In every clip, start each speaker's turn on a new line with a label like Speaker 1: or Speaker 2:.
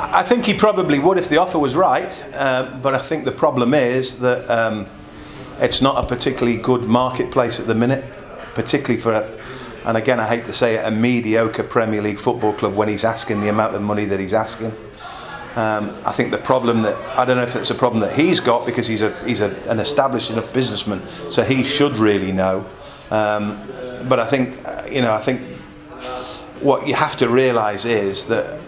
Speaker 1: I think he probably would if the offer was right, but I think the problem is that it's not a particularly good marketplace at the minute, particularly for and again I hate to say it, a mediocre Premier League football club when he's asking the amount of money that he's asking. I think the problem that, I don't know if it's a problem that he's got, because he's an established enough businessman, so he should really know. But I think, I think what you have to realise is that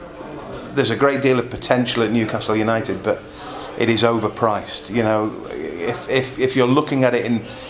Speaker 1: there's a great deal of potential at Newcastle United, but it is overpriced. If you're looking at it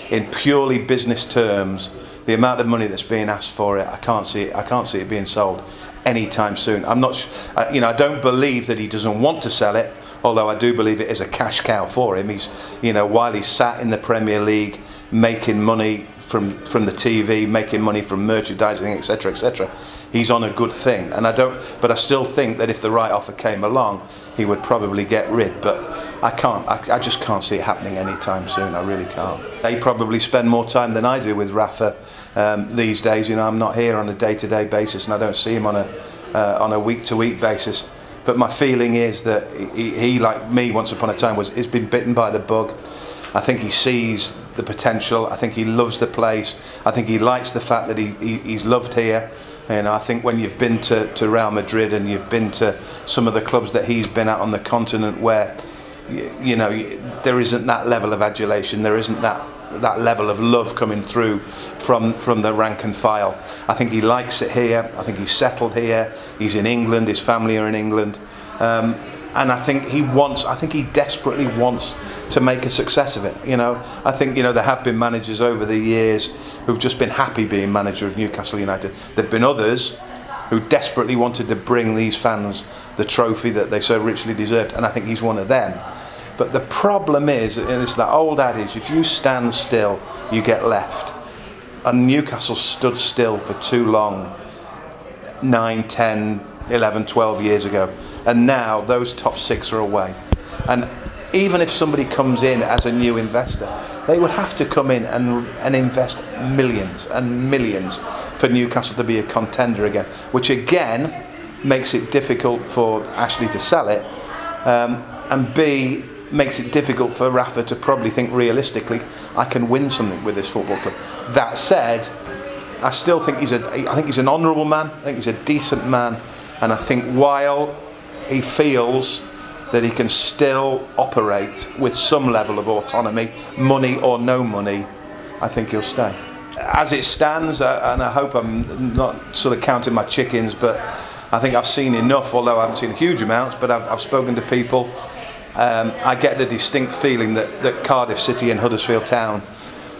Speaker 1: in purely business terms, the amount of money that's being asked for it, I can't see it being sold anytime soon. I'm not, I don't believe that he doesn't want to sell it, although I do believe it is a cash cow for him. He's, while he's sat in the Premier League making money from the TV, making money from merchandising, etc., etc., he's on a good thing. But I still think that if the right offer came along, he would probably get rid. But I just can't see it happening anytime soon. I really can't. They probably spend more time than I do with Rafa these days. I'm not here on a day-to-day basis, and I don't see him on a week-to-week basis. But my feeling is that he, like me, once upon a time, has been bitten by the bug. I think he sees the potential. I think he loves the place. I think he likes the fact that he's loved here. And I think when you've been to Real Madrid and you've been to some of the clubs that he's been at on the continent, where there isn't that level of adulation, there isn't that level of love coming through from the rank and file. I think he likes it here. I think he's settled here. He's in England. His family are in England. And I think he desperately wants to make a success of it. I think there have been managers over the years who've just been happy being manager of Newcastle United. There've been others who desperately wanted to bring these fans the trophy that they so richly deserved, and I think he's one of them. But the problem is, and it's that old adage, if you stand still, you get left. And Newcastle stood still for too long, 9, 10, 11, 12 years ago. And now those top 6 are away. And even if somebody comes in as a new investor, they would have to come in and invest millions and millions for Newcastle to be a contender again, which again makes it difficult for Ashley to sell it, and B, makes it difficult for Rafa to probably think realistically, I can win something with this football club. That said, I still think he's an honourable man. I think he's a decent man, and I think while he feels that he can still operate with some level of autonomy, money or no money, I think he'll stay. As it stands, and I hope I'm not sort of counting my chickens, but I think I've seen enough, although I haven't seen huge amounts, but I've spoken to people. I get the distinct feeling that Cardiff City and Huddersfield Town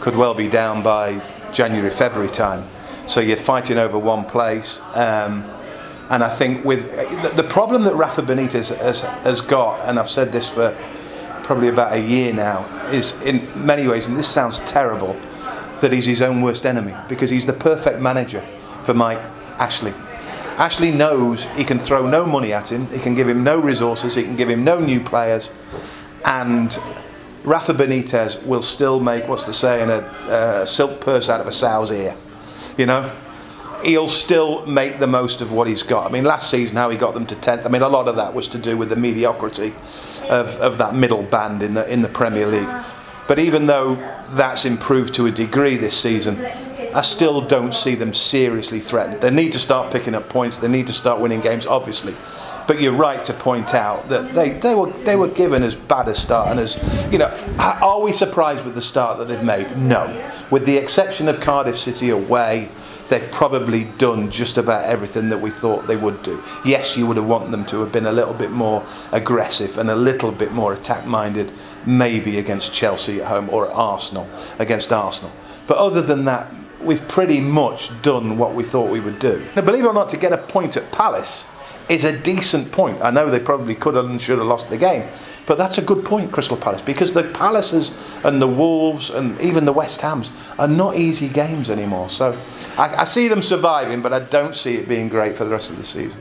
Speaker 1: could well be down by January, February time. So you're fighting over one place. And I think with the problem that Rafa Benitez has got, and I've said this for probably about a year now, is in many ways, and this sounds terrible, that he's his own worst enemy, because he's the perfect manager for Ashley. Ashley knows he can throw no money at him, he can give him no resources, he can give him no new players, and Rafa Benitez will still make, what's the saying, a silk purse out of a sow's ear. He'll still make the most of what he's got. I mean, last season, how he got them to 10th, I mean, a lot of that was to do with the mediocrity of that middle band in the Premier League. But even though that's improved to a degree this season, I still don't see them seriously threatened. They need to start picking up points, they need to start winning games, obviously. But you're right to point out that they were given as bad a start, and as are we surprised with the start that they've made? No. With the exception of Cardiff City away, they've probably done just about everything that we thought they would do. Yes, you would have wanted them to have been a little bit more aggressive and a little bit more attack-minded, maybe against Chelsea at home, or against Arsenal. But other than that, we've pretty much done what we thought we would do. Now, believe it or not, to get a point at Palace is a decent point. I know they probably could have and should have lost the game, but that's a good point, Crystal Palace, because the Palaces and the Wolves and even the West Hams are not easy games anymore. So I see them surviving, but I don't see it being great for the rest of the season.